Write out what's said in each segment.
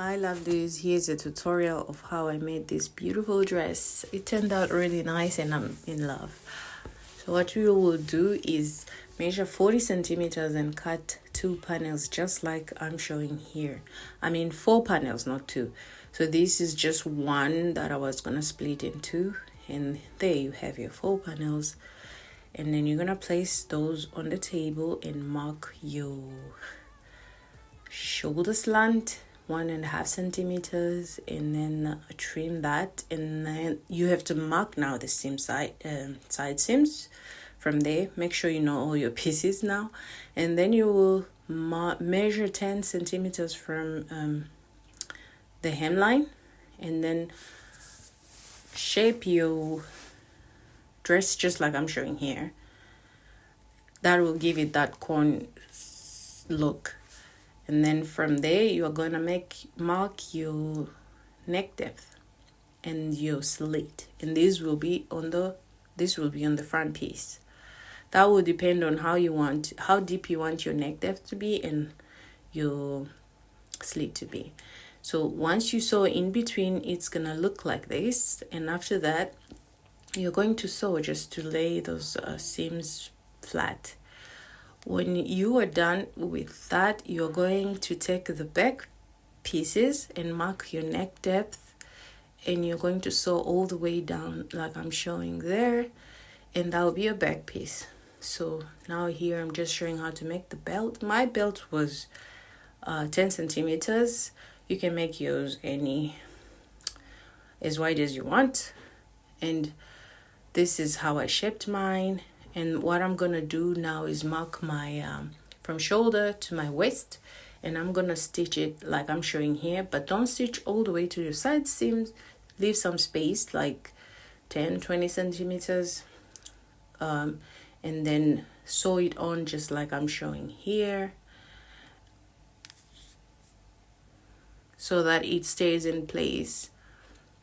I love this. Here's a tutorial of how I made this beautiful dress. It turned out really nice and I'm in love. So what we will do is measure 40 centimeters and cut 2 panels just like I'm showing here. I mean 4 panels, not 2. So this is just one that I was gonna split in 2, and there you have your 4 panels. And then you're gonna place those on the table and mark your shoulder slant 1.5 centimeters, and then trim that, and then you have to mark now the seam side seams. From there, make sure you know all your pieces now, and then you will measure 10 centimeters from the hemline, and then shape your dress just like I'm showing here. That will give it that corn look. And then from there you are going to mark your neck depth and your slit, and this will be on the front piece. That will depend on how deep you want your neck depth to be and your slit to be. So once you sew in between, it's gonna look like this, and after that you're going to sew just to lay those seams flat. When you are done with that, you're going to take the back pieces and mark your neck depth, and you're going to sew all the way down like I'm showing there, and that will be a back piece. So now here I'm just showing how to make the belt. My belt was 10 centimeters. You can make yours any as wide as you want, and this is how I shaped mine. And what I'm gonna do now is mark my from shoulder to my waist, and I'm gonna stitch it like I'm showing here, but don't stitch all the way to your side seams. Leave some space like 10-20 centimeters, and then sew it on just like I'm showing here, so that it stays in place.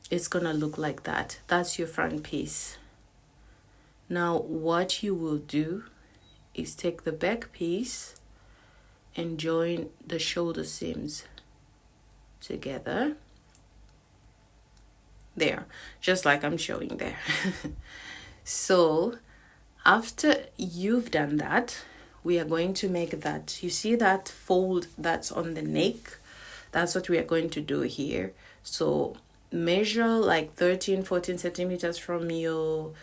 It's gonna look like that. That's your front piece. Now what you will do is take the back piece and join the shoulder seams together there, just like I'm showing there. So after you've done that, we are going to make that, you see that fold that's on the neck? That's what we are going to do here. So measure like 13-14 centimeters from your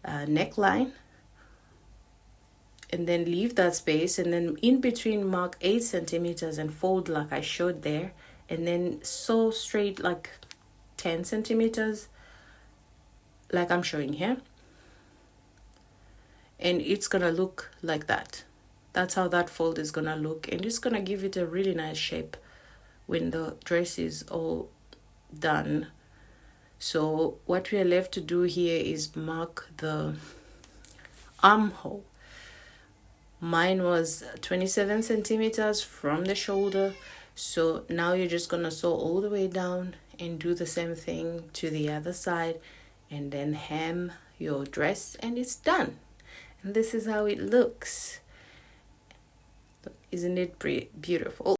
neckline, and then leave that space, and then in between mark 8 centimeters and fold like I showed there, and then sew straight like 10 centimeters like I'm showing here, and it's gonna look like that. That's how that fold is gonna look, and it's gonna give it a really nice shape when the dress is all done. So what we are left to do here is mark the armhole. Mine was 27 centimeters from the shoulder. So now you're just gonna sew all the way down and do the same thing to the other side, and then hem your dress, and it's done. And this is how it looks. Isn't it beautiful?